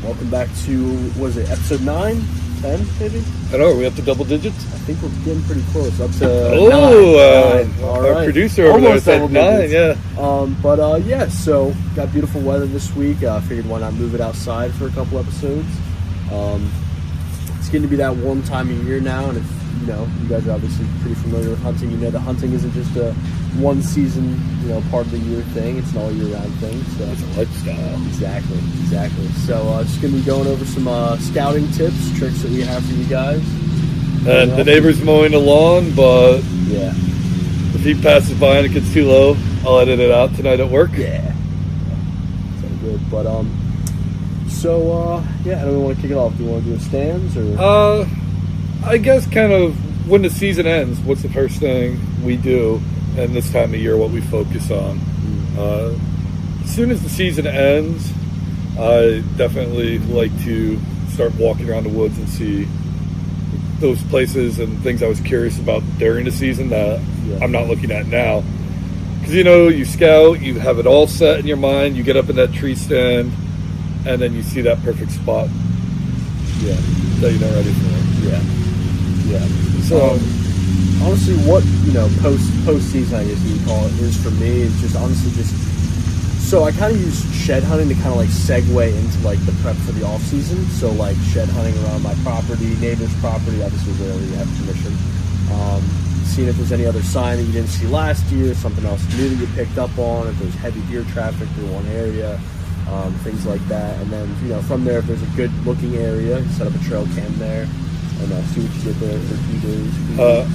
Welcome back to, was it episode 9? 10, maybe? I don't know, are we up to double digits? I think we're getting pretty close, up to 9. All Our right. producer over Almost there said double 9, digits. Yeah, so got beautiful weather this week. Figured why not move it outside for a couple episodes. It's getting to be that warm time of year now, and if you guys are obviously pretty familiar with hunting, you know that hunting isn't just a one season, part of the year thing. It's an all year round thing. So it's a lifestyle. Exactly. So just gonna be going over some scouting tips, tricks that we have for you guys. And the neighbor's mowing the lawn, but yeah, if he passes by and it gets too low, I'll edit it out tonight at work. Yeah. So good. But I don't want to kick it off. Do you want to do a stands or? I guess kind of when the season ends, what's the first thing we do, and this time of year what we focus on. As soon as the season ends, I definitely like to start walking around the woods and see those places and things I was curious about during the season that I'm not looking at now. Because you scout, you have it all set in your mind, you get up in that tree stand, and then you see that perfect spot that you're not ready for. So honestly, what post season, I guess you would call it, is for me is just honestly so I kind of use shed hunting to kind of like segue into like the prep for the off season. So like shed hunting around my property, neighbor's property, obviously wherever you have permission. Seeing if there's any other sign that you didn't see last year, something else new that you picked up on, if there's heavy deer traffic through one area. Things like that, and then from there, if there's a good looking area, you set up a trail cam there, and see what you get there for a few days.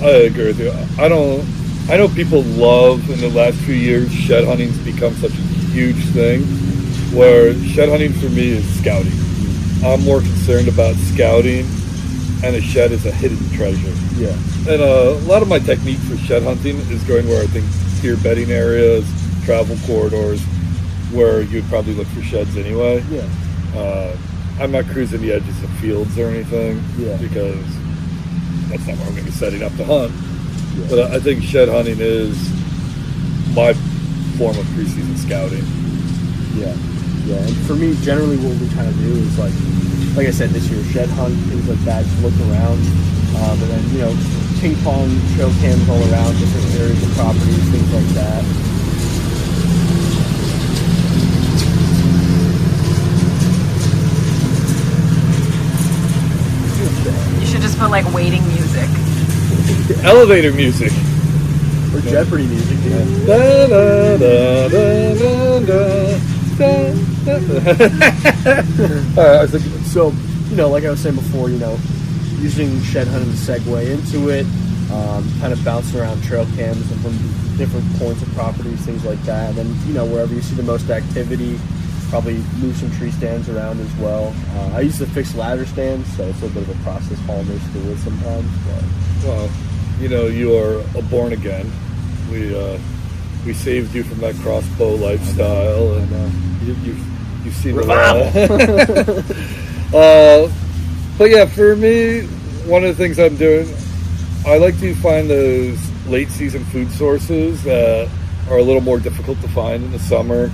I agree with you. I know people love in the last few years shed hunting's become such a huge thing. Where shed hunting for me is scouting. I'm more concerned about scouting, and a shed is a hidden treasure. Yeah. And a lot of my technique for shed hunting is going where I think deer bedding areas, travel corridors, where you'd probably look for sheds anyway. Yeah. I'm not cruising the edges of fields or anything because that's not where I'm going to be setting up to hunt. Yeah. But I think shed hunting is my form of preseason scouting. Yeah. And for me, generally what we kind of do is like I said, this year, shed hunt, things like that, just look around. And then, ping pong trail cams all around, different areas of properties, things like that. You should just put like waiting music. Elevator music. Or Jeopardy music, So, like I was saying before, using shed hunting to segue into it, kind of bouncing around trail cams and from different points of properties, things like that. And then, wherever you see the most activity, probably move some tree stands around as well. I use the fixed ladder stands, so it's a bit of a process hauling those through the woods sometimes. But. Well, you are a born again. We saved you from that crossbow lifestyle, and you've seen a lot. But yeah, for me, one of the things I'm doing, I like to find those late season food sources that are a little more difficult to find in the summer.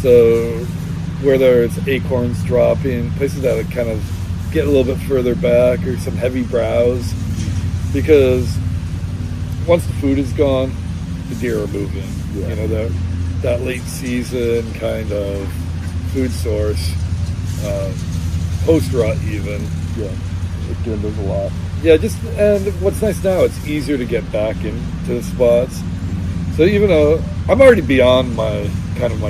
So where there's acorns dropping, places that would kind of get a little bit further back, or some heavy browse, because once the food is gone, the deer are moving. Yeah. That late season kind of food source, post rut even. Yeah, it dwindles a lot. Yeah, and what's nice now, it's easier to get back into the spots. So even though I'm already beyond my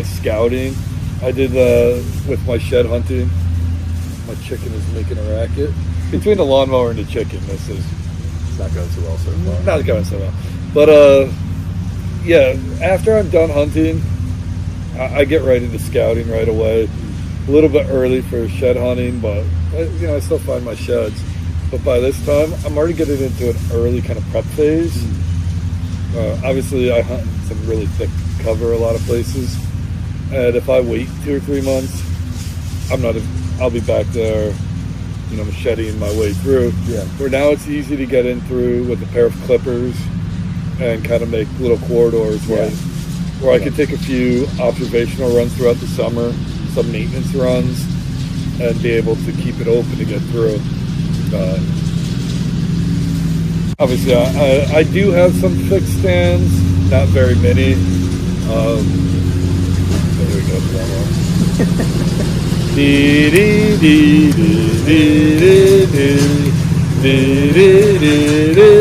scouting, I did with my shed hunting. My chicken is making a racket. Between the lawnmower and the chicken, it's not going so well so far. Not going so well. But after I'm done hunting, I get right into scouting right away. A little bit early for shed hunting, but I still find my sheds. But by this time, I'm already getting into an early kind of prep phase. Obviously, I hunt in some really thick cover a lot of places, and if I wait 2 or 3 months, I'll be back there, macheting my way through. Yeah. Where now it's easy to get in through with a pair of clippers and kind of make little corridors where I could take a few observational runs throughout the summer, some maintenance runs, and be able to keep it open to get through. Obviously, I do have some fixed stands, not very many. There we go. Dee dee dee dee dee dee dee dee dee dee.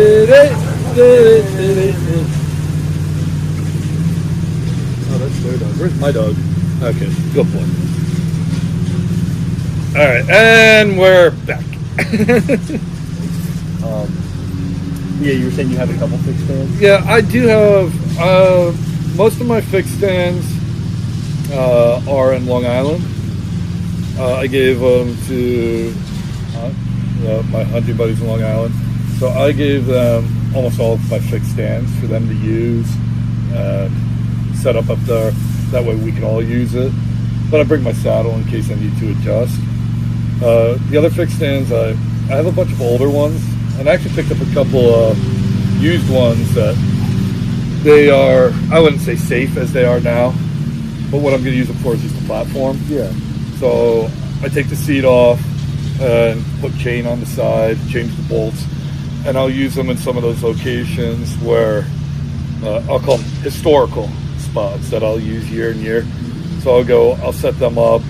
Oh, that's their dog. Where's my dog? Okay, good boy. All right, and we're back. Yeah, you were saying you have a couple fixed stands? Yeah, I do have. Most of my fixed stands are in Long Island. I gave them to my hunting buddies in Long Island. So I gave them almost all of my fixed stands for them to use and set up there. That way we can all use it. But I bring my saddle in case I need to adjust. The other fixed stands, I have a bunch of older ones. And I actually picked up a couple used ones that they are, I wouldn't say safe as they are now, but what I'm going to use them for is just a platform. Yeah. So I take the seat off and put chain on the side, change the bolts, and I'll use them in some of those locations where I'll call them historical spots that I'll use year and year. So I'll set them up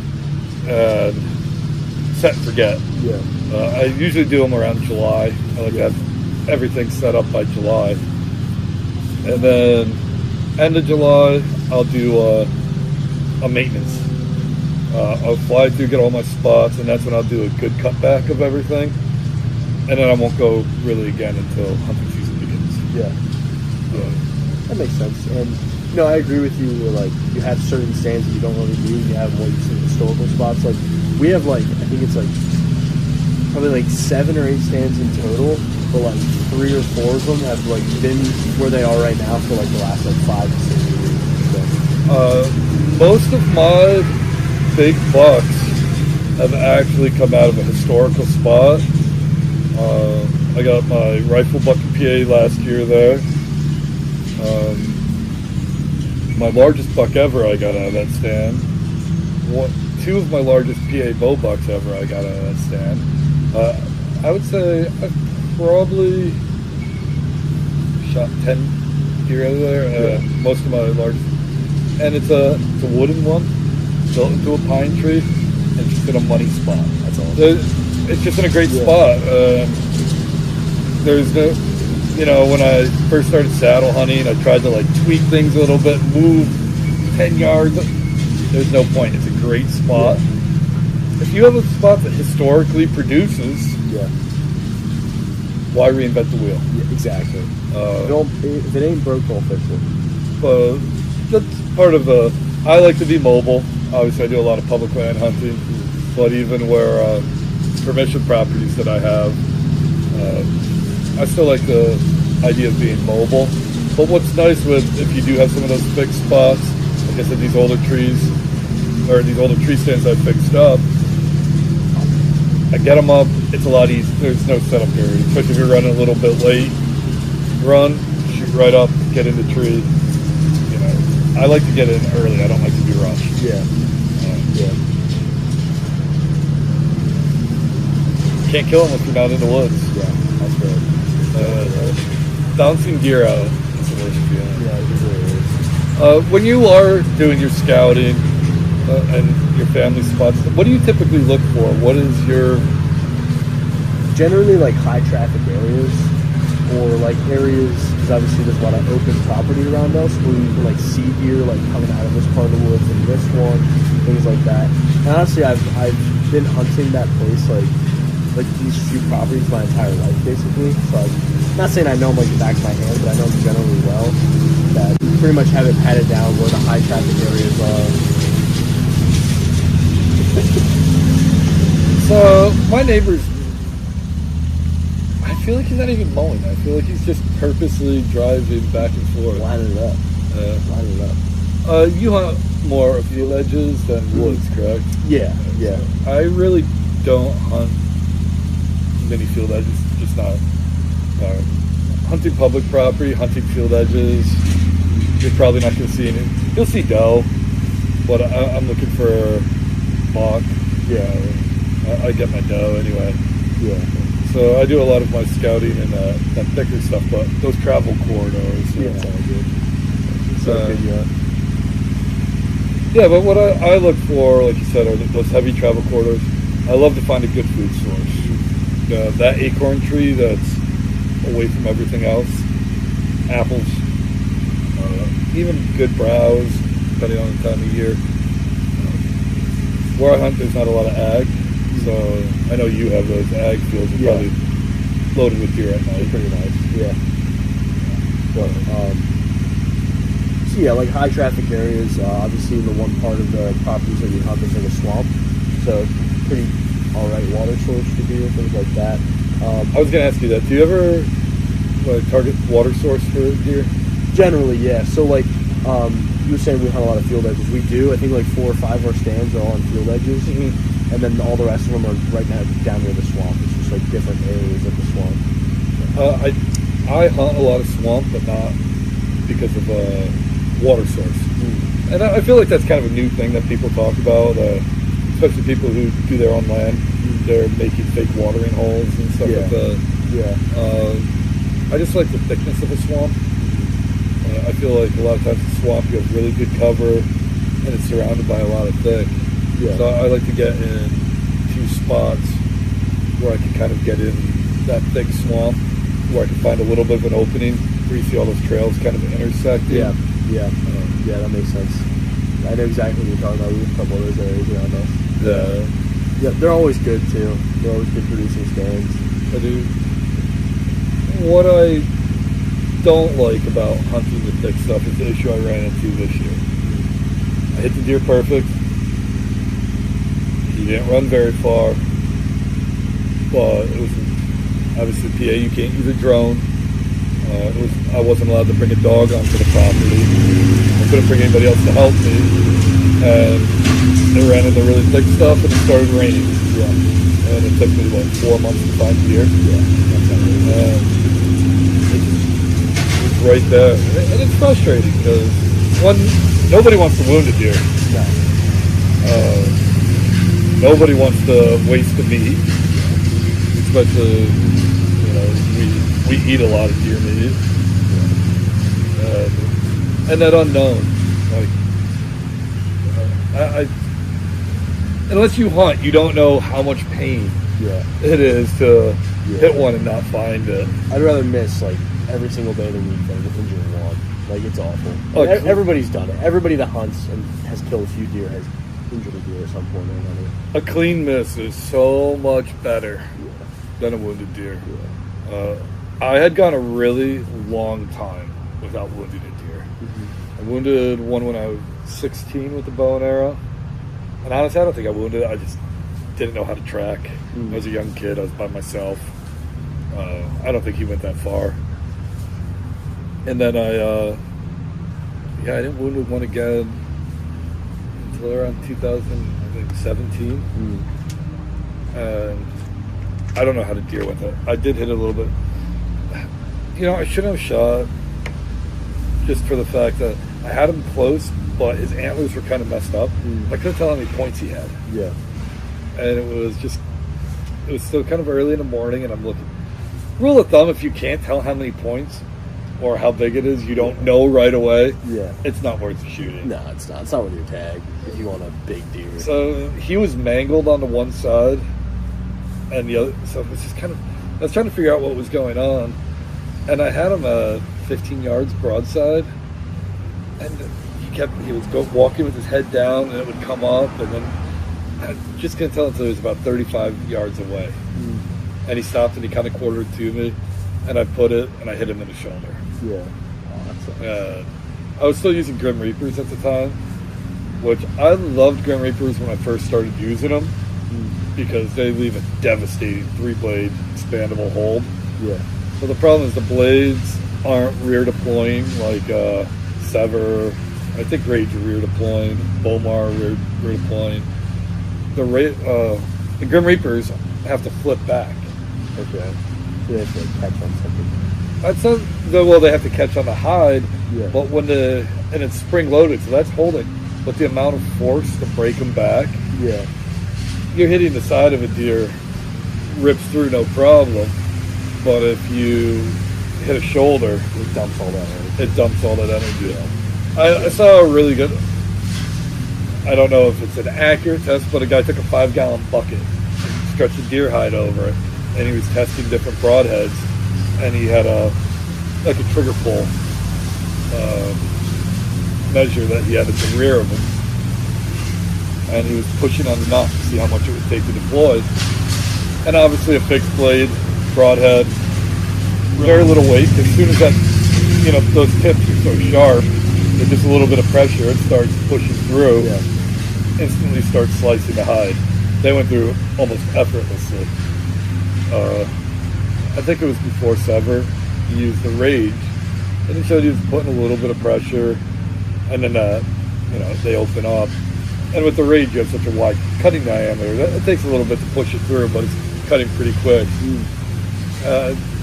and set and forget. Yeah. I usually do them around July. I like to have everything set up by July. And then end of July, I'll do a maintenance. I'll fly through, get all my spots, and that's when I'll do a good cutback of everything. And then I won't go really again until hunting season begins. Yeah. That makes sense. And no, I agree with you. Like, you have certain stands that you don't really do. You have what you see historical spots. Like, we have I think it's probably 7 or 8 stands in total, but 3 or 4 of them have been where they are right now for the last 5 to 6 years. So. Most of my big bucks have actually come out of a historical spot. I got my rifle buck in PA last year there. My largest buck ever I got out of that stand. 2 of my largest PA bow bucks ever I got out of that stand. I would say I've probably shot 10 deer out of there. Most of my largest, and it's a wooden one built into a pine tree, and just in a money spot. That's all. It's just in a great spot. There's no, when I first started saddle hunting, I tried to tweak things a little bit, move 10 yards. There's no point. It's a great spot. Yeah. If you have a spot that historically produces, why reinvent the wheel? Yeah, exactly. If it ain't broke, don't fix it. But that's part of I like to be mobile. Obviously, I do a lot of public land hunting, but even where permission properties that I have, I still like the idea of being mobile. But what's nice if you do have some of those fixed spots, like I said, these older trees, or these older tree stands I fixed up, I get them up, it's a lot easier. There's no setup period, especially if you're running a little bit late. Run, shoot right up, get in the tree. I like to get in early. I don't like to be rushed. Yeah. Can't kill them if you're not in the woods. Yeah, that's right. Bouncing gear out. It's the worst feeling. Yeah, it really is. When you are doing your scouting and your family spots, what do you typically look for? What is your... Generally, high traffic areas, or areas, because obviously there's a lot of open property around us, where you can see deer coming out of this part of the woods and this one, things like that. And honestly, I've been hunting that place these few properties my entire life, basically. So I'm not saying I know them the back of my hand, but I know them generally well. That you pretty much have it patted down where the high traffic areas are. So my neighbor's, I feel like he's not even mowing. I feel like he's just purposely driving back and forth. Lining it up. Lining it up. You hunt more field edges than woods, correct? Yeah. I really don't hunt many field edges. Just not. Hunting public property, hunting field edges, you're probably not going to see any. You'll see doe, but I'm looking for buck. Yeah. I get my dough anyway. Yeah. So I do a lot of my scouting and that thicker stuff, but those travel corridors. Yeah, it's all good. It's all good, yeah. Yeah, but what I look for, like you said, are those heavy travel corridors. I love to find a good food source. That acorn tree that's away from everything else. Apples. Even good browse, depending on the time of year. Where I hunt, there's not a lot of ag. So I know you have those ag fields are probably loaded with deer at night. Pretty nice, yeah. So yeah, like high traffic areas. Obviously, in the one part of the properties that we hunt, there's like a swamp, so pretty all right water source for deer, things like that. I was gonna ask you that. Do you ever target water source for deer? Generally, yeah. So like you were saying, we hunt a lot of field edges. We do. I think like 4 or 5 of our stands are all on field edges. Mm-hmm. And then all the rest of them are right now down near the swamp. It's just like different areas of the swamp. I hunt a lot of swamp, but not because of water source. And I feel like that's kind of a new thing that people talk about, especially people who do their own land. They're making fake watering holes and stuff like that. Yeah. I just like the thickness of a swamp. I feel like a lot of times the swamp, you have really good cover, and it's surrounded by a lot of thick. Yeah. So I like to get in 2 spots where I can kind of get in that thick swamp, where I can find a little bit of an opening where you see all those trails kind of intersecting. Yeah, that makes sense. I know exactly what you're talking about. We have a couple of those areas around us. Yeah, they're always good too. They're always good producing stands. I do. What I don't like about hunting the thick stuff is the issue I ran into this year. I hit the deer perfect. He didn't run very far, but it was obviously PA. You can't use a drone. I wasn't allowed to bring a dog onto the property. I couldn't bring anybody else to help me, and they ran into really thick stuff, and it started raining. Yeah, and it took me 4 months to find deer. Yeah, it was right there, and it's frustrating because nobody wants to wound a deer. No. Nobody wants to waste the meat, especially, we eat a lot of deer meat. And that unknown, unless you hunt, you don't know how much pain it is to hit one and not find it. I'd rather miss like every single day of the week than injure one. Like, it's awful. Everybody's done it. Everybody that hunts and has killed a few deer has injured a deer at some point or another. A clean miss is so much better than a wounded deer. I had gone a really long time without wounding a deer. I wounded one when I was 16 with the bow and arrow. And honestly, I don't think I wounded it. I just didn't know how to track. I was a young kid. I was by myself. I don't think he went that far. And then I didn't wound one again until around 2017. And I don't know how to deer with it. I did hit it a little bit. I shouldn't have shot, just for the fact that I had him close, but his antlers were kind of messed up. I couldn't tell how many points he had. Yeah. And it was still kind of early in the morning, and I'm looking. Rule of thumb, if you can't tell how many points or how big it is, you don't know right away. Yeah. It's not worth shooting. No, it's not. It's not with your tag if you want a big deer. So he was mangled on the one side, and the other. So it was just kind of. I was trying to figure out what was going on, and I had him 15 yards broadside, and he was walking with his head down, and it would come up, and then I just couldn't tell until he was about 35 yards away. And he stopped, and he kind of quartered to me, and I put it, and I hit him in the shoulder. Yeah. Oh, that's I was still using Grim Reapers at the time, which I loved Grim Reapers when I first started using them, because they leave a devastating 3-blade expandable hold. Yeah. So the problem is the blades aren't rear deploying like Sever. I think Rage are rear deploying. Bomar rear deploying. The Grim Reapers have to flip back. Okay. They have to catch on something. That's not, well, they have to catch on the hide, but and it's spring loaded, so that's holding. But the amount of force to break them back, you're hitting the side of a deer, rips through no problem. But if you hit a shoulder, It dumps all that energy. it dumps all that energy. I saw a really good, I don't know if it's an accurate test, but a guy took a 5-gallon bucket, stretched a deer hide over it, and he was testing different broadheads, and he had a trigger pull measure that he had at the rear of him, and he was pushing on the nut to see how much it would take to deploy. And obviously a fixed blade, broadhead, very little weight. As soon as that, those tips are so sharp, with just a little bit of pressure, it starts pushing through. Yeah. Instantly starts slicing the hide. They went through almost effortlessly. I think it was before Sever. He used the Rage, and he showed he was putting a little bit of pressure, and then they open up. And with the Rage, you have such a wide cutting diameter that it takes a little bit to push it through, but it's cutting pretty quick.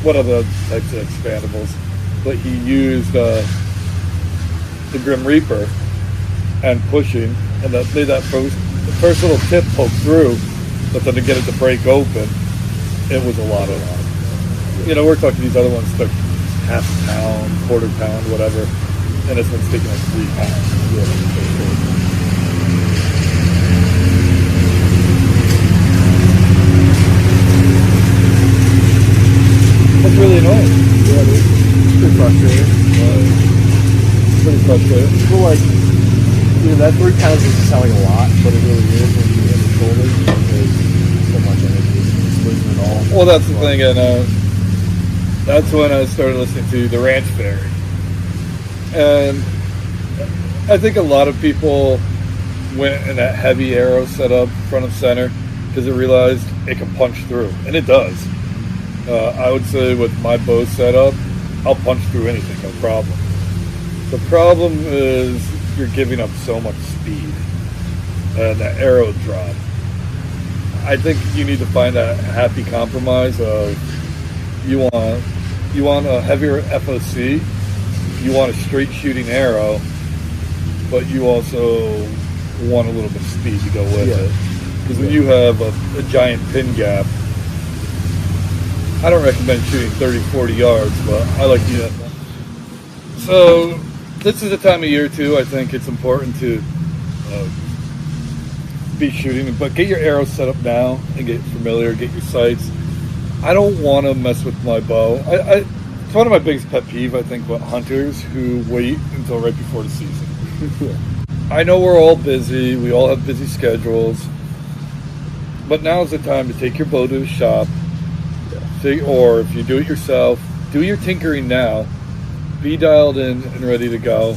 What other types of expandables? But he used the Grim Reaper and pushing, and that made the first little tip poke through, but then to get it to break open, it was a lot of. We're talking these other ones took half a pound, quarter pound, whatever, and this one's taking like 3 pounds. That's really annoying. Yeah, it is. It's pretty frustrating. Pretty frustrating. Well, that 3 pounds doesn't sound like a lot, but it really is when you hit the shoulders because so much energy is losing it all. Well, that's the thing, and that's when I started listening to the Ranch Fairy. And I think a lot of people went in that heavy arrow setup front of center because they realized it can punch through, and it does. I would say with my bow setup, I'll punch through anything, no problem. The problem is you're giving up so much speed and the arrow drop. I think you need to find that happy compromise of you want a heavier FOC, you want a straight shooting arrow, but you also want a little bit of speed to go with it. Because when you have a giant pin gap, I don't recommend shooting 30, 40 yards, but I like to do that. So this is the time of year too. I think it's important to be shooting, but get your arrows set up now and get familiar, get your sights. I don't want to mess with my bow. It's one of my biggest pet peeve, I think, about hunters who wait until right before the season. I know we're all busy. We all have busy schedules. But now's the time to take your bow to the shop. Or if you do it yourself, do your tinkering now. Be dialed in and ready to go.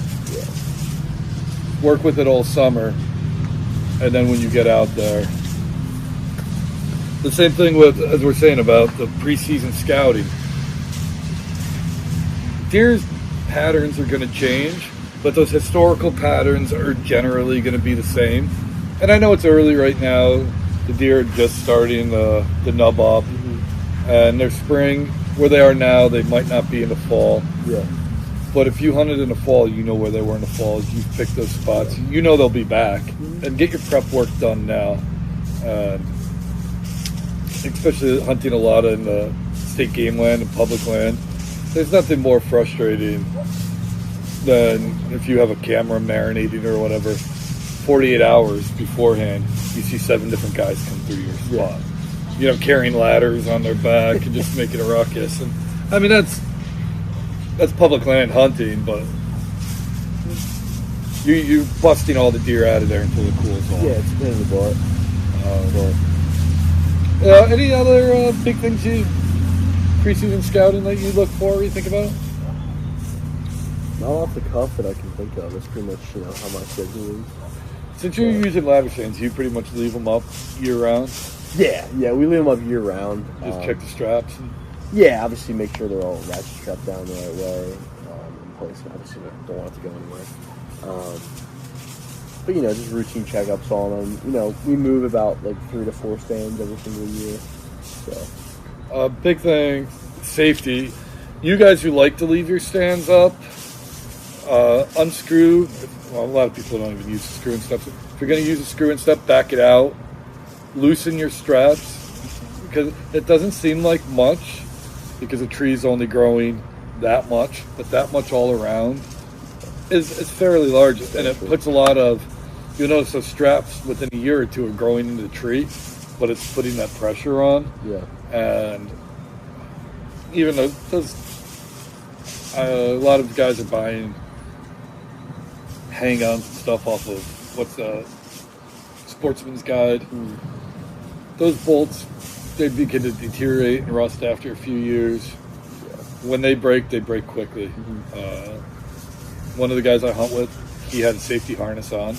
Work with it all summer. And then when you get out there. The same thing with, as we're saying about the preseason scouting. Deer's patterns are going to change, but those historical patterns are generally going to be the same. And I know it's early right now. The deer are just starting the nub up. And their spring, where they are now, they might not be in the fall. Yeah. But if you hunted in the fall, you know where they were in the fall. You've picked those spots. You know they'll be back. And get your prep work done now. Especially hunting a lot in the state game land and public land. There's nothing more frustrating than if you have a camera marinating or whatever. 48 hours beforehand, you see 7 different guys come through your spot. Carrying ladders on their back and just making a ruckus. And I mean, that's public land hunting, but you're busting all the deer out of there until it cools off. Yeah, it's a pain in the butt. Any other big things preseason scouting that you look for or you think about? Not off the cuff that I can think of. It's pretty much how my schedule is. Since you're using ladder stands, you pretty much leave them up year round. Yeah, we leave them up year round. Just check the straps. Yeah, obviously make sure they're all ratchet strapped down the right way in place. Obviously, don't want it to go anywhere. But just routine checkups on them. We move about 3 to 4 stands every single year. So, big thing, safety. You guys who like to leave your stands up, unscrew. Well, a lot of people don't even use a screw and stuff. If you're going to use a screw and stuff, back it out. loosen your straps, because it doesn't seem like much, because a tree's only growing that much, but that much all around is fairly large, and it puts a lot of, you'll notice those straps within a year or two are growing into the tree, but it's putting that pressure on. Yeah. And even though a lot of guys are buying hang-ons and stuff off of what's Sportsman's Guide. Those bolts, they begin to deteriorate and rust after a few years. When they break quickly. One of the guys I hunt with, he had a safety harness on,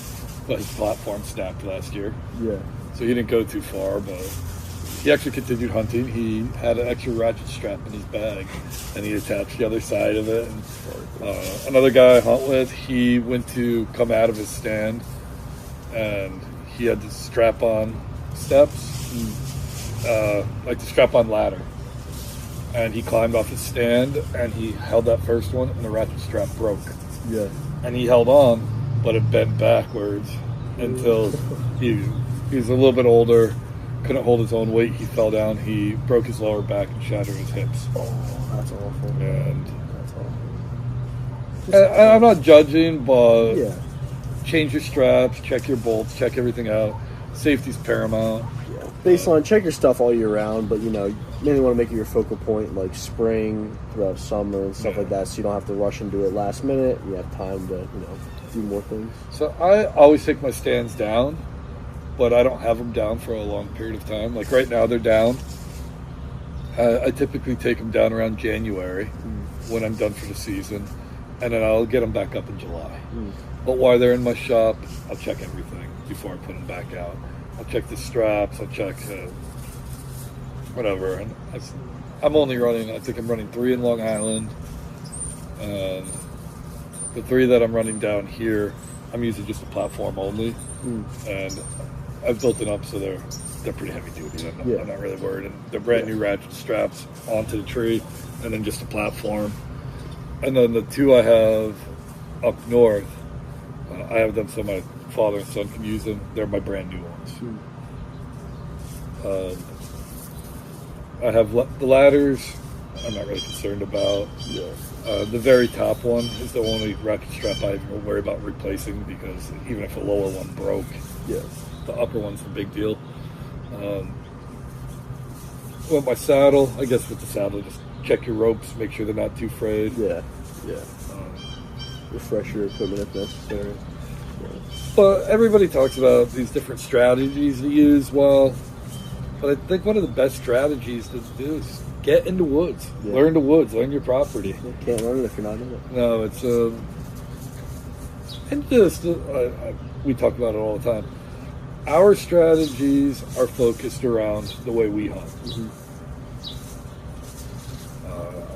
but his platform snapped last year. Yeah. So he didn't go too far, but he actually continued hunting. He had an extra ratchet strap in his bag, and he attached the other side of it. And, another guy I hunt with, he went to come out of his stand, and he had the strap-on steps, like the strap-on ladder. And he climbed off his stand, and he held that first one, and the ratchet strap broke. Yeah. And he held on, but it bent backwards until he was a little bit older, couldn't hold his own weight. He fell down. He broke his lower back and shattered his hips. Oh, that's awful. And That's awful. I'm not judging, but Yeah. change your straps, check your bolts, check everything out. Safety's paramount. Yeah. Baseline, check your stuff all year round, but you mainly want to make it your focal point like spring, throughout summer and stuff like that, so you don't have to rush into it last minute. You have time to, do more things. So I always take my stands down, but I don't have them down for a long period of time. Like right now, they're down. I typically take them down around January when I'm done for the season, and then I'll get them back up in July. But while they're in my shop, I'll check everything before I put them back out. I'll check the straps, I'll check whatever. And I'm only running, I think I'm running 3 in Long Island. The 3 that I'm running down here, I'm using just a platform only. And I've built it up so they're pretty heavy duty. I'm not really worried. And they're brand new ratchet straps onto the tree, and then just a platform. And then the 2 I have up north, I have them so my father and son can use them. They're my brand new ones. I have the ladders. I'm not really concerned about. The very top one is the only ratchet strap I even worry about replacing, because even if a lower one broke, the upper one's the big deal. Well, my saddle, I guess with the saddle, just check your ropes, make sure they're not too frayed. Refresh your equipment if necessary. But everybody talks about these different strategies to use. Well, but I think one of the best strategies to do is get in the woods. Learn the woods. Learn your property. You can't learn it if you're not in it. No, it's and just we talk about it all the time. Our strategies are focused around the way we hunt.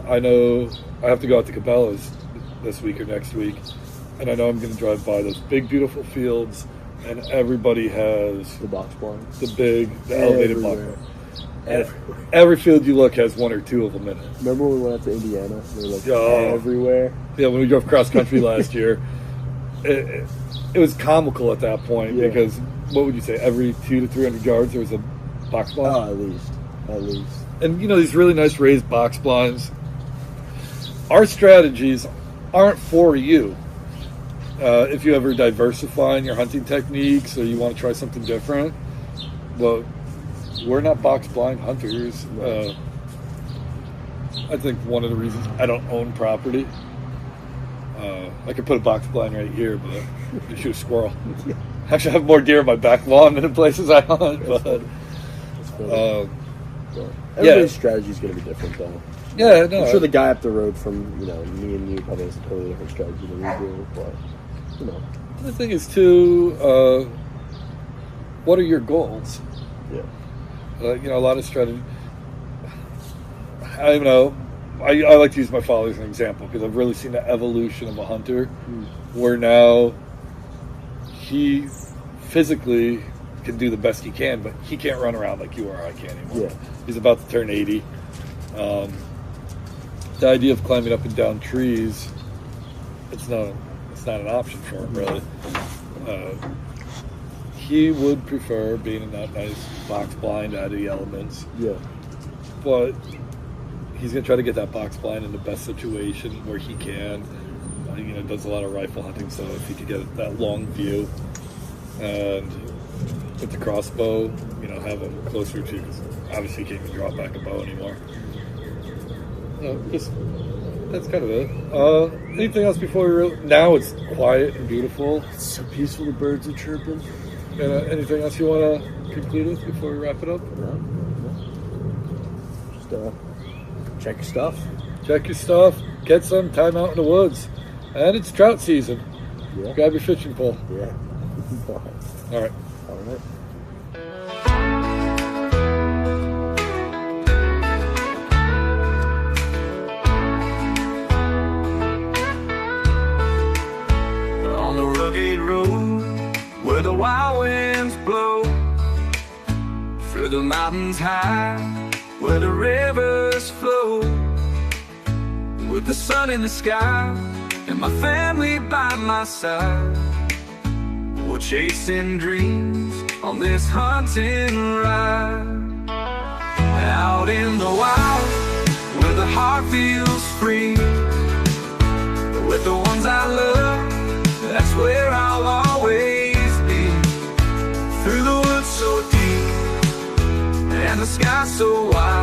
I know I have to go out to Cabela's this week or next week, and I know I'm going to drive by those big, beautiful fields, and everybody has The box blind. the elevated block. Everywhere. Every field you look has 1 or 2 of them in it. Remember when we went out to Indiana? They were like Oh. everywhere. Yeah, when we drove cross country last year, it was comical at that point, because what would you say? Every 200 to 300 yards there was a box blind. Oh, at least. And these really nice raised box blinds. Our strategies aren't for you. If you ever diversify in your hunting techniques or you want to try something different, well, we're not box blind hunters. I think one of the reasons I don't own property, I could put a box blind right here, but I could shoot a squirrel. Actually, I have more deer in my back lawn than the places I hunt. But everybody's strategy is going to be different, though. yeah, no, I'm sure the guy up the road from me and you probably has a totally different strategy than we do, but the thing is too, what are your goals? A lot of strategy. I like to use my father as an example, because I've really seen the evolution of a hunter, where now he physically can do the best he can, but he can't run around like you or I can anymore. He's about to turn 80. The idea of climbing up and down trees, it's not an option for him, really. he would prefer being in that nice box blind out of the elements, Yeah. but he's going to try to get that box blind in the best situation where he can. Does a lot of rifle hunting, so if he could get that long view and with the crossbow, have him closer to, because obviously he can't even drop back a bow anymore. That's kind of it. Anything else before we now it's quiet and beautiful. It's so peaceful. The birds are chirping. Anything else you want to conclude with before we wrap it up? No. Just check your stuff. Check your stuff. Get some time out in the woods. And it's trout season. Yeah. Grab your fishing pole. Yeah. All right. All right. On the rugged road where the wild winds blow, through the mountains high where the rivers flow, with the sun in the sky and my family by my side, we're chasing dreams on this hunting ride. Out in the wild where the heart feels free, with the ones I love, that's where I'll always be. Through the woods so deep and the sky so wide,